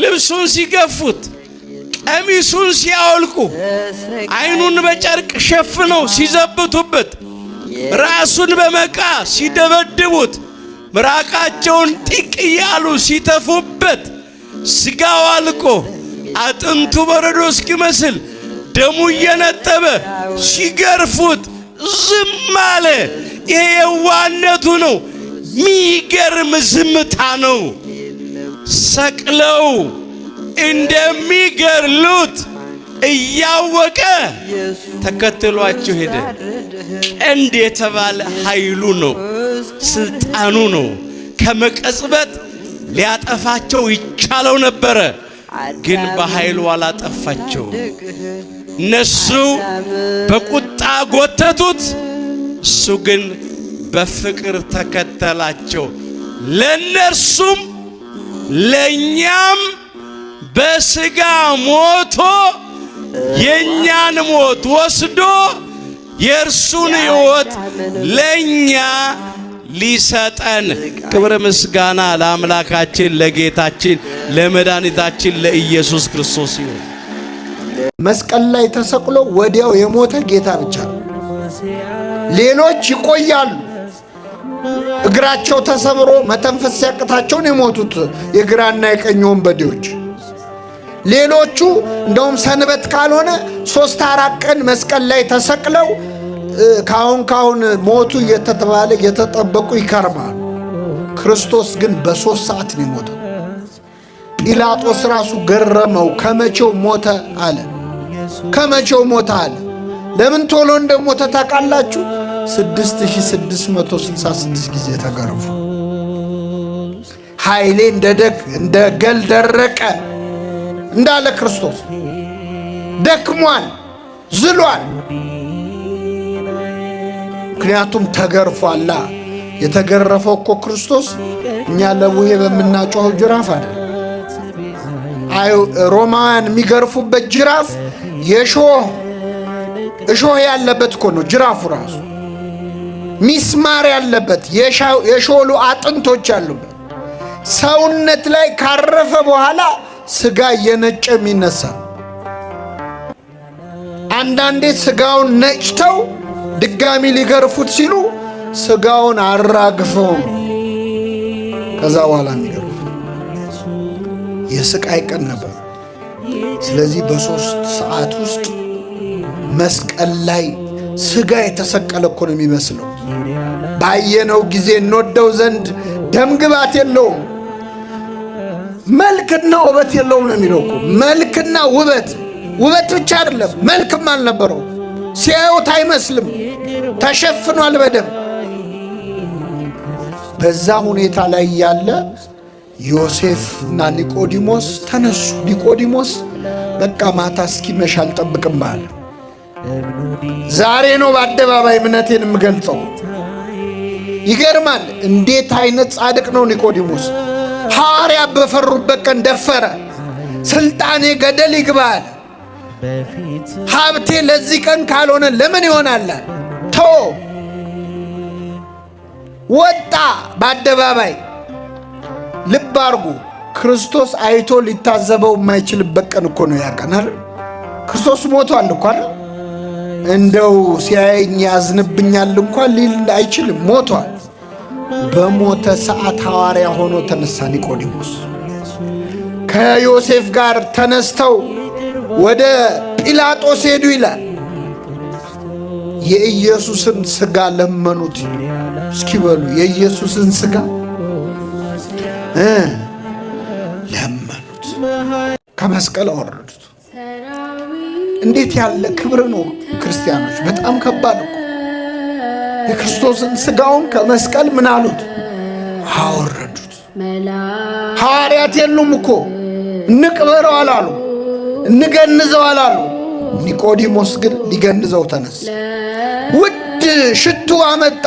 ልብሱን ሲገፉት ቀሚሱን ሲያወልቁ አይኑን በጨርቅ ሸፍነው ሲዘብቱበት ራሱን በመቃ ሲደበድቡት ምራቃቸውን ጢቅ እያሉ ሲተፉበት ስጋው አልቆ አጥንቱ በረዶ እስኪመስል ደሙ እየነጠበ ሲገርፉት ዝም አለ። ይሄ የዋህነቱ ነው። ሚገርም ዝምታ ነው። ሰቅለው እንደሚገርሉት እያወቀ ተከትሏቸው ሄደ። ቀንድ የተባለ ኃይሉ ነው፣ ስልጣኑ ነው። ከመቀጽበት ሊያጠፋቸው ይቻለው ነበረ፣ ግን በኃይሉ አላጠፋቸው። እነሱ በቁጣ ጎተቱት፣ እሱ ግን በፍቅር ተከተላቸው። ለነርሱም ለኛም በስጋ ሞቶ የኛን ሞት ወስዶ የእርሱን ሕይወት ለኛ ሊሰጠን። ክብር ምስጋና ለአምላካችን ለጌታችን ለመድኃኒታችን ለኢየሱስ ክርስቶስ ይሁን። መስቀል ላይ ተሰቅሎ ወዲያው የሞተ ጌታ ብቻ ነው። ሌሎች ይቆያሉ። እግራቸው ተሰብሮ መተንፈስ ሲያቅታቸውን የሞቱት የግራና የቀኝ ወንበዴዎች። ሌሎቹ እንደውም ሰንበት ካልሆነ 3-4 ቀን መስቀል ላይ ተሰቅለው ካሁን ሞቱ እየተባለ እየተጠበቁ ይከርማሉ። ክርስቶስ ግን በ3 ሰዓት ነው የሞተው። ጲላጦስ ራሱ ገረመው። ከመቼው ሞተ አለ። ከመቼው ሞተ አለ። ለምን ቶሎ እንደሞተ ታውቃላችሁ? 6666 ጊዜ ተገረፉ። ኃይሌ እንደ ገል ደረቀ እንዳለ ክርስቶስ ደክሟል፣ ዝሏል። ምክንያቱም ተገርፏላ። የተገረፈው እኮ ክርስቶስ እኛ ለቡሄ በምናጮኸው ጅራፍ አይደል። ሮማውያን የሚገርፉበት ጅራፍ እሾህ ያለበት እኮ ነው። ጅራፉ ራሱ ሚስማር ያለበት የሾሉ አጥንቶች ያሉበት ሰውነት ላይ ካረፈ በኋላ ስጋ እየነጨ የሚነሳ። አንዳንዴ ስጋውን ነጭተው ድጋሚ ሊገርፉት ሲሉ ስጋውን አራግፈው ከዛ በኋላ የሚገርፉት የስቃይ ቀን ነበር። ስለዚህ በ3 ሰዓት ውስጥ መስቀል ላይ ስጋ የተሰቀለ እኮ ነው የሚመስለው። ባየነው ጊዜ እንወደው ዘንድ ደምግባት የለውም፣ መልክና ውበት የለውም ነው የሚለው እኮ። መልክና ውበት ብቻ አይደለም፣ መልክም አልነበረው። ሲያዩት አይመስልም፣ ተሸፍኗል በደም። በዛ ሁኔታ ላይ ያለ ዮሴፍ እና ኒቆዲሞስ ተነሱ። ኒቆዲሞስ በቃ ማታ እስኪመሽ አልጠብቅም አለ። ዛሬ ነው በአደባባይ እምነቴን የምገልጸው። ይገርማል። እንዴት አይነት ጻድቅ ነው ኒቆዲሞስ! ሐዋርያ በፈሩበት ቀን ደፈረ። ስልጣኔ ገደል ይግባል፣ ሀብቴ ለዚህ ቀን ካልሆነ ለምን ይሆናል? ወጣ በአደባባይ። ልብ አርጉ። ክርስቶስ አይቶ ሊታዘበው የማይችልበት ቀን እኮ ነው ያቀናል። ክርስቶስ ሞቷል እኮ አይደል? እንደው ሲያየኝ ያዝንብኛል እንኳን ሊል አይችልም። ሞቷል። በሞተ ሰዓት ሐዋርያ ሆኖ ተነሳ ኒቆዲሞስ። ከዮሴፍ ጋር ተነስተው ወደ ጲላጦስ ሄዱ ይላል። የኢየሱስን ሥጋ ለመኑት። እስኪ በሉ የኢየሱስን ሥጋ ለመኑት። ከመስቀል አወረዱት። እንዴት ያለ ክብር ነው ክርስቲያኖች! በጣም ከባድ እኮ። የክርስቶስን ሥጋውን ከመስቀል ምን አሉት? አወረዱት። ሐዋርያት የሉም እኮ። እንቅበረው አላሉ፣ እንገንዘው አላሉ። ኒቆዲሞስ ግን ሊገንዘው ተነሳ። ውድ ሽቱ አመጣ።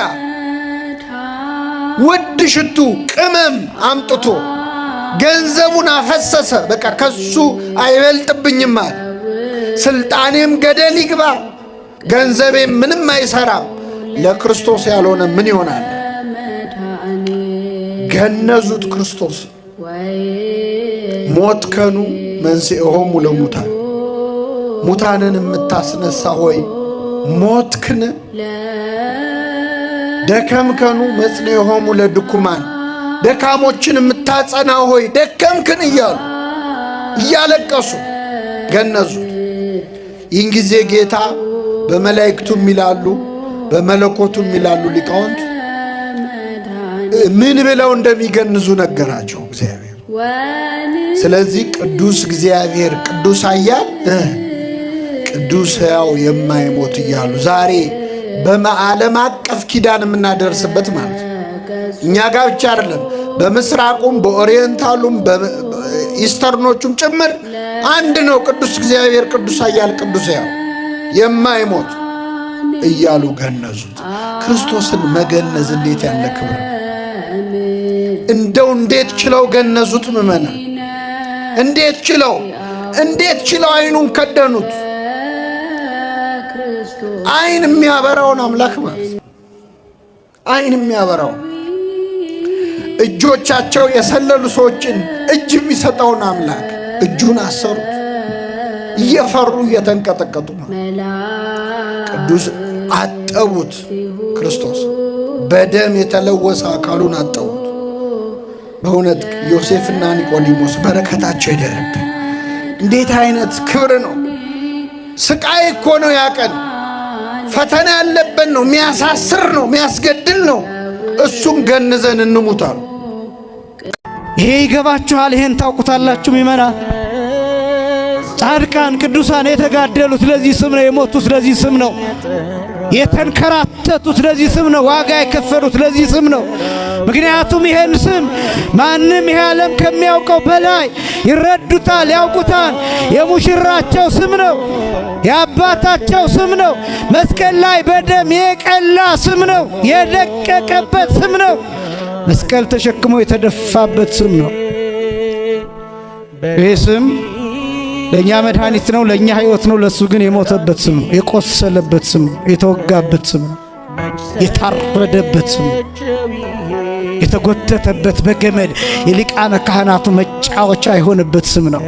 ውድ ሽቱ ቅመም አምጥቶ ገንዘቡን አፈሰሰ። በቃ ከሱ አይበልጥብኝም አለ። ስልጣኔም ገደል ይግባ፣ ገንዘቤም ምንም አይሰራም፣ ለክርስቶስ ያልሆነ ምን ይሆናል? ገነዙት። ክርስቶስ ሞትከኑ መንሥኤሆሙ ለሙታን ሙታንን የምታስነሳ ሆይ ሞትክን። ደከምከኑ መጽንዔሆሙ ለድኩማን ደካሞችን የምታጸና ሆይ ደከምክን እያሉ እያለቀሱ ገነዙት። ይህን ጊዜ ጌታ በመላእክቱም ይላሉ በመለኮቱም ይላሉ ሊቃውንት ምን ብለው እንደሚገንዙ ነገራቸው እግዚአብሔር። ስለዚህ ቅዱስ እግዚአብሔር ቅዱስ ኃያል ቅዱስ ሕያው የማይሞት እያሉ ዛሬ በዓለም አቀፍ ኪዳን የምናደርስበት ማለት ነው። እኛ ጋር ብቻ አይደለም፣ በምስራቁም በኦሪየንታሉም በኢስተርኖቹም ጭምር አንድ ነው። ቅዱስ እግዚአብሔር ቅዱስ ኃያል ቅዱስ ሕያው የማይሞት እያሉ ገነዙት። ክርስቶስን መገነዝ እንዴት ያለ ክብር! እንደው እንዴት ችለው ገነዙት ምእመናን! እንዴት ችለው አይኑን ከደኑት! አይን የሚያበራውን አምላክ ማለት አይን የሚያበራው እጆቻቸው የሰለሉ ሰዎችን እጅ የሚሰጠውን አምላክ እጁን አሰሩት። እየፈሩ እየተንቀጠቀጡ ቅዱስ አጠቡት። ክርስቶስ በደም የተለወሰ አካሉን አጠቡት። በእውነት ዮሴፍና ኒቆዲሞስ በረከታቸው ይደርብን። እንዴት አይነት ክብር ነው! ስቃይ እኮ ነው ያቀን፣ ፈተና ያለበት ነው፣ የሚያሳስር ነው፣ የሚያስገድል ነው። እሱን ገንዘን እንሙታል። ይሄ ይገባችኋል? ይሄን ታውቁታላችሁ ምእመናን? ጻድቃን ቅዱሳን የተጋደሉት ለዚህ ስም ነው። የሞቱት ለዚህ ስም ነው። የተንከራተቱት ለዚህ ስም ነው። ዋጋ የከፈሉት ለዚህ ስም ነው። ምክንያቱም ይሄን ስም ማንም ይሄ ዓለም ከሚያውቀው በላይ ይረዱታል፣ ያውቁታል። የሙሽራቸው ስም ነው። የአባታቸው ስም ነው። መስቀል ላይ በደም የቀላ ስም ነው። የደቀቀበት ስም ነው። መስቀል ተሸክሞ የተደፋበት ስም ነው። ይህ ስም ለእኛ መድኃኒት ነው፣ ለእኛ ሕይወት ነው። ለእሱ ግን የሞተበት ስም ነው። የቆሰለበት ስም ነው። የተወጋበት ስም ነው። የታረደበት ስም ነው። የተጎተተበት በገመድ የሊቃነ ካህናቱ መጫወቻ የሆነበት ስም ነው።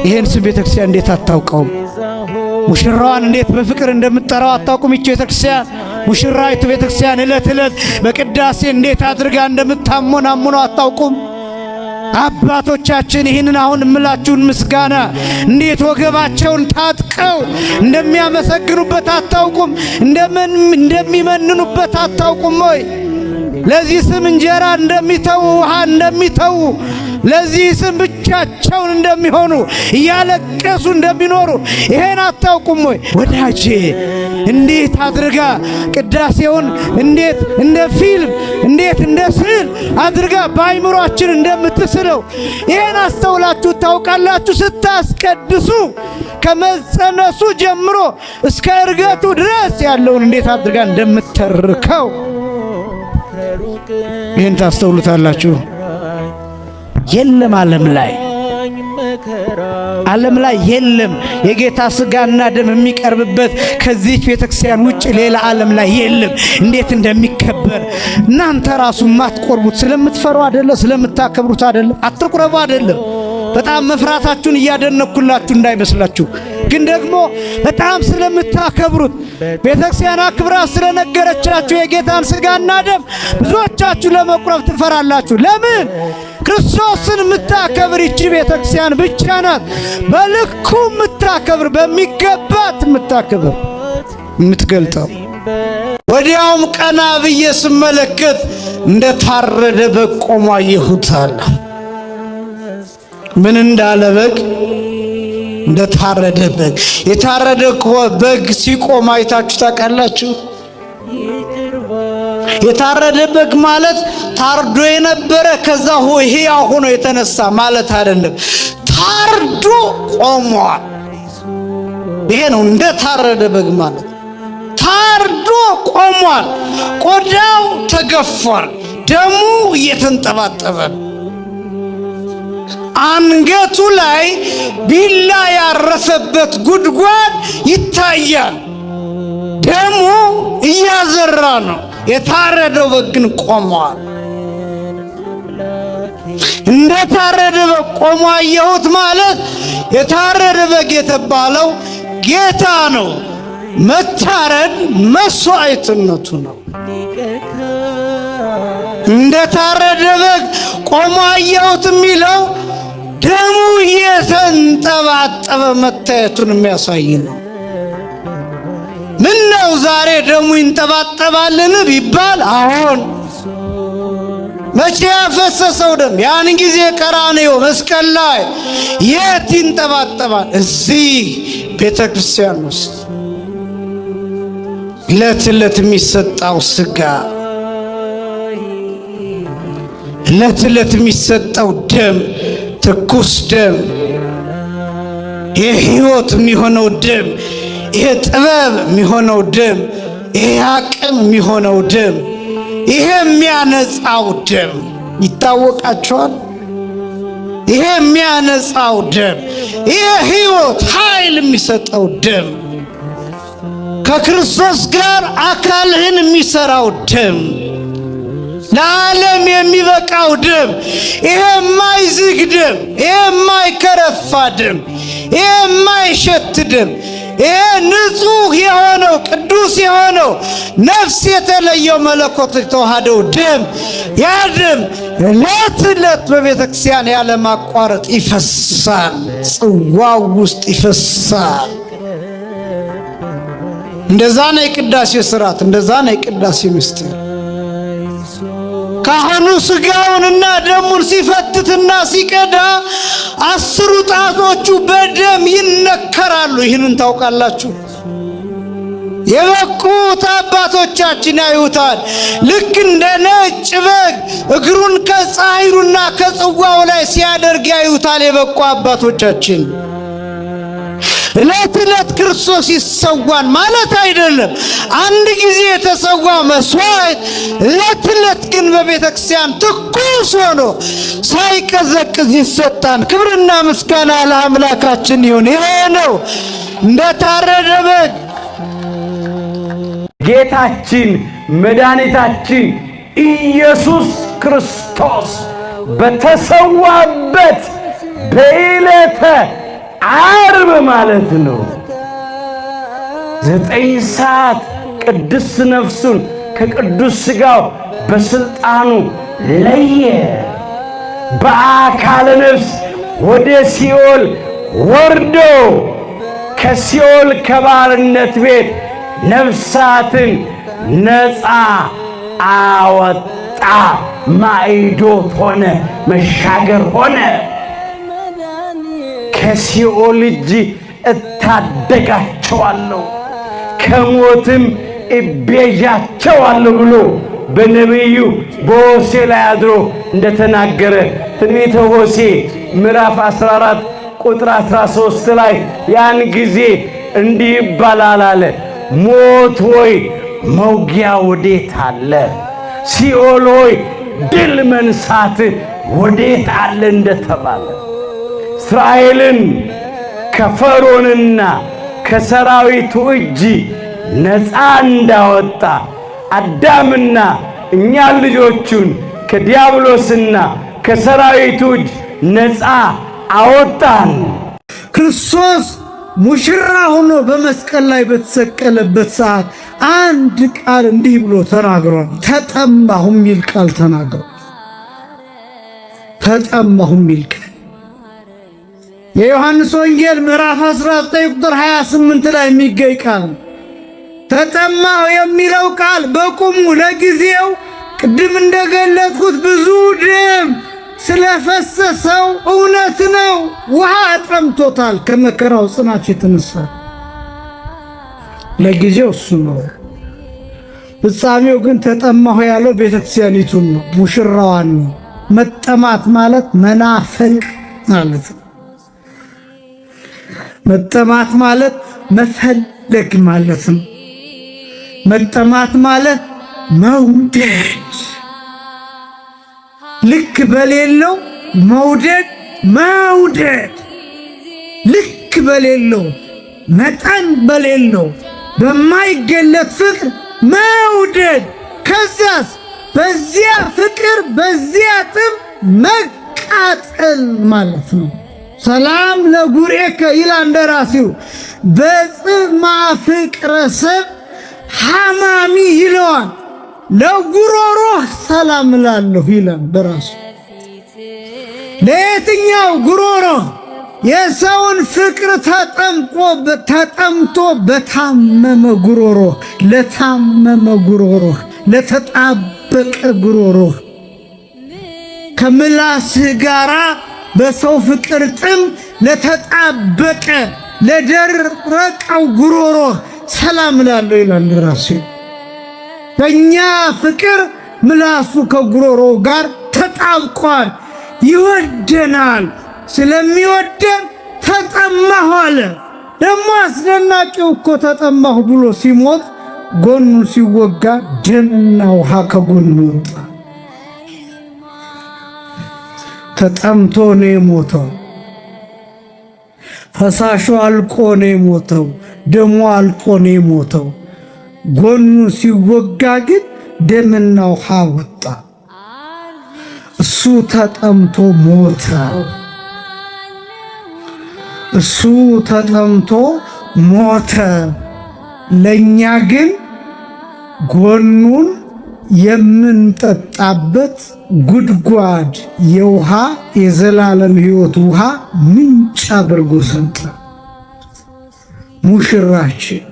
ይህን ስም ቤተክርስቲያን እንዴት አታውቀውም? ሙሽራዋን እንዴት በፍቅር እንደምትጠራው አታውቁም? ይህች ቤተክርስቲያን ሙሽራይቱ ቤተክርስቲያን ዕለት ዕለት በቅዳሴ እንዴት አድርጋ እንደምታሞናሙነው አታውቁም? አባቶቻችን ይህንን አሁን እምላችሁን ምስጋና እንዴት ወገባቸውን ታጥቀው እንደሚያመሰግኑበት አታውቁም? እንደሚመንኑበት አታውቁም ወይ? ለዚህ ስም እንጀራ እንደሚተው ውሃ እንደሚተው ለዚህ ስም ብቻቸውን እንደሚሆኑ እያለቀሱ እንደሚኖሩ ይሄን አታውቁም ወይ? ወዳጄ እንዴት አድርጋ ቅዳሴውን እንዴት እንደ ፊልም እንዴት እንደ ስዕል አድርጋ በአይምሮአችን እንደምትስለው ይሄን አስተውላችሁ ታውቃላችሁ? ስታስቀድሱ ከመጸነሱ ጀምሮ እስከ እርገቱ ድረስ ያለውን እንዴት አድርጋ እንደምትተርከው ይሄን ታስተውሉታላችሁ? የለም ዓለም ላይ የለም የጌታ ሥጋና ደም የሚቀርብበት ከዚህ ቤተክርስቲያን ውጭ ሌላ ዓለም ላይ የለም። እንዴት እንደሚከበር እናንተ ራሱ ማትቆርቡት ስለምትፈሩ አይደለ? ስለምታከብሩት አይደለ? አትቁረቡ አይደለም። በጣም መፍራታችሁን እያደነኩላችሁ እንዳይመስላችሁ፣ ግን ደግሞ በጣም ስለምታከብሩት ቤተክርስቲያን አክብራ ስለነገረቻችሁ የጌታን ሥጋና ደም ብዙዎቻችሁ ለመቁረብ ትፈራላችሁ። ለምን? ክርስቶስን የምታከብር ይቺ ቤተክርስቲያን ብቻ ናት። በልኩ የምታከብር በሚገባት የምታከብር የምትገልጠው። ወዲያውም ቀና ብዬ ስመለከት እንደ ታረደ በግ ቆሞ አየሁት አለ። ምን እንዳለ በግ? እንደ ታረደ በግ። የታረደ በግ ሲቆም አይታችሁ ታውቃላችሁ? የታረደ በግ ማለት ታርዶ የነበረ ከዛ ሕያው ሆኖ የተነሳ ማለት አይደለም። ታርዶ ቆሟል። ይሄ ነው እንደ ታረደ በግ ማለት። ታርዶ ቆሟል። ቆዳው ተገፏል። ደሙ እየተንጠባጠበ አንገቱ ላይ ቢላ ያረፈበት ጉድጓድ ይታያል። ደሙ እያዘራ ነው። የታረደው በግ ግን ቆሟል። እንደታረደ በግ ቆሞ አየሁት ማለት የታረደ በግ የተባለው ጌታ ነው። መታረድ መስዋዕትነቱ ነው። እንደታረደ በግ ቆሞ አየሁት የሚለው ደሙ እየተንጠባጠበ መታየቱን የሚያሳይ ነው። ምን ነው ዛሬ ደሙ ይንጠባጠባልን ቢባል አሁን መቼ ያፈሰሰው ደም? ያን ጊዜ ቀራንዮ መስቀል ላይ የት ይንጠባጠባል? እዚህ ቤተ ክርስቲያን ውስጥ ዕለት ዕለት የሚሰጣው ሥጋ፣ ዕለት ዕለት የሚሰጠው ደም፣ ትኩስ ደም፣ የሕይወት የሚሆነው ደም፣ ይሄ ጥበብ የሚሆነው ደም፣ ይሄ አቅም የሚሆነው ደም፣ ይሄ የሚያነጻው ደም ይታወቃቸዋል። ይሄ የሚያነጻው ደም፣ ይሄ ሕይወት ኃይል የሚሰጠው ደም፣ ከክርስቶስ ጋር አካልህን የሚሰራው ደም፣ ለዓለም የሚበቃው ደም፣ ይሄ የማይዝግ ደም፣ ይሄ የማይከረፋ ደም፣ ይሄ የማይሸት ደም፣ ይሄ ንጹሕ የሆነው ቅዱስ የሆነው ነፍስ የተለየው መለኮት የተዋሃደው ደም፣ ያ ደም ዕለት ዕለት በቤተ ክርስቲያን ያለማቋረጥ ይፈሳል፣ ጽዋው ውስጥ ይፈሳል። እንደዛ ነው የቅዳሴ ሥርዓት፣ እንደዛ ነው የቅዳሴ ምስጢር። ካህኑ ሥጋውንና ደሙን ሲፈትትና ሲቀዳ 10 ጣቶቹ በደም ይነከራሉ። ይህንን ታውቃላችሁ። የበቁት አባቶቻችን ያዩታል። ልክ እንደ ነጭ በግ እግሩን ከፀሐይሩና ከጽዋው ላይ ሲያደርግ ያዩታል የበቁ አባቶቻችን። ዕለት ዕለት ክርስቶስ ይሰዋን ማለት አይደለም። አንድ ጊዜ የተሰዋ መስዋዕት ዕለት ዕለት ግን በቤተ ክርስቲያን ትኩስ ሆኖ ሳይቀዘቅዝ ይሰጣን። ክብርና ምስጋና ለአምላካችን ይሁን። ይሄ ነው እንደታረደ በግ ጌታችን መድኃኒታችን ኢየሱስ ክርስቶስ በተሰዋበት በዕለተ ዓርብ ማለት ነው 9 ሰዓት ቅዱስ ነፍሱን ከቅዱስ ሥጋው በስልጣኑ ለየ። በአካለ ነፍስ ወደ ሲኦል ወርዶ ከሲኦል ከባርነት ቤት ነፍሳትን ነፃ አወጣ። ማዕዶት ሆነ፣ መሻገር ሆነ። ከሲኦል እጅ እታደጋቸዋለሁ ከሞትም እቤዣቸዋለሁ ብሎ በነቢዩ በሆሴዕ ላይ አድሮ እንደተናገረ ትንቢተ ሆሴዕ ምዕራፍ 14 ቁጥር 13 ላይ ያን ጊዜ እንዲህ ይባላል አለ፣ ሞት ሆይ መውጊያ ወዴት አለ? ሲኦል ሆይ ድል መንሳት ወዴት አለ እንደተባለ እስራኤልን ከፈርዖንና ከሰራዊቱ እጅ ነፃ እንዳወጣ አዳምና እኛ ልጆቹን ከዲያብሎስና ከሰራዊቱ እጅ ነፃ አወጣን። ክርስቶስ ሙሽራ ሆኖ በመስቀል ላይ በተሰቀለበት ሰዓት አንድ ቃል እንዲህ ብሎ ተናግሯል። ተጠማሁ የሚል ቃል ተናግሯል። ተጠማሁ የሚል ቃል የዮሐንስ ወንጌል ምዕራፍ 19 ቁጥር 28 ላይ የሚገኝ ቃል። ተጠማሁ የሚለው ቃል በቁሙ ለጊዜው ቅድም እንደገለጥኩት ብዙ ደም ስለፈሰሰው እውነት ነው። ውሃ ጠምቶታል ከመከራው ጽናት የተነሳ ለጊዜው እሱ ነው። ፍጻሜው ግን ተጠማሁ ያለው ቤተክርስቲያኒቱን ነው፣ ሙሽራዋን ነው። መጠማት ማለት መናፈቅ ማለት ነው። መጠማት ማለት መፈለግ ማለት ነው። መጠማት ማለት መውደድ፣ ልክ በሌለው መውደድ፣ መውደድ ልክ በሌለው መጠን በሌለው በማይገለጥ ፍቅር መውደድ። ከዛስ በዚያ ፍቅር በዚያ ጥም መቃጠል ማለት ነው። ሰላም ለጉሬከ ይላል እንደራሲው በጽማ ፍቅረ ሰብ ሐማሚ ይለዋል። ለጉሮሮ ሰላም ላለሁ ይላል በራሱ። ለየትኛው ጉሮሮ? የሰውን ፍቅር ተጠምቶ በታመመ ጉሮሮ፣ ለታመመ ጉሮሮ፣ ለተጣበቀ ጉሮሮ ከምላስህ ጋራ በሰው ፍቅር ጥም ለተጣበቀ ለደረቀው ጉሮሮ ሰላም ላለሁ ይላል ራሱ። በእኛ ፍቅር ምላሱ ከጉሮሮ ጋር ተጣብቋል፣ ይወደናል። ስለሚወደን ተጠማሁ አለ። ደግሞ አስደናቂው እኮ ተጠማሁ ብሎ ሲሞት ጎኑ ሲወጋ ደምና ውሃ ከጎኑ ወጣ። ተጠምቶ ነው የሞተው። ፈሳሹ አልቆ ነው የሞተው። ደሙ አልቆ ነው የሞተው። ጎኑ ሲወጋ ግን ደምና ውሃ ወጣ። እሱ ተጠምቶ ሞተ። እሱ ተጠምቶ ሞተ። ለኛ ግን ጎኑን የምንጠጣበት ጉድጓድ የውሃ የዘላለም ሕይወት ውሃ ምንጭ አድርጎ ሰጠ። ሙሽራችን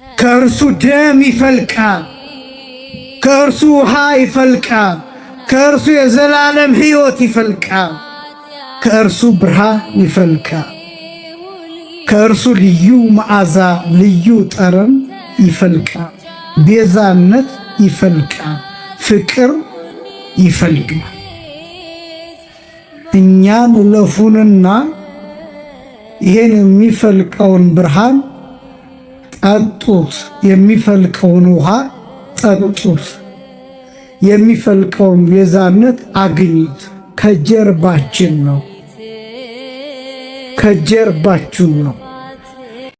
ከእርሱ ደም ይፈልቃል፣ ከእርሱ ውሃ ይፈልቃል፣ ከእርሱ የዘላለም ሕይወት ይፈልቃል፣ ከእርሱ ብርሃን ይፈልቃል፣ ከእርሱ ልዩ መዓዛ ልዩ ጠረን ይፈልቃል፣ ቤዛነት ይፈልቃል፣ ፍቅር ይፈልቃል። እኛን ለፉንና ይሄን የሚፈልቀውን ብርሃን ጠጡት፣ የሚፈልቀውን ውሃ ጠጡት፣ የሚፈልቀውን ቤዛነት አግኙት። ከጀርባችን ነው፣ ከጀርባችሁ ነው።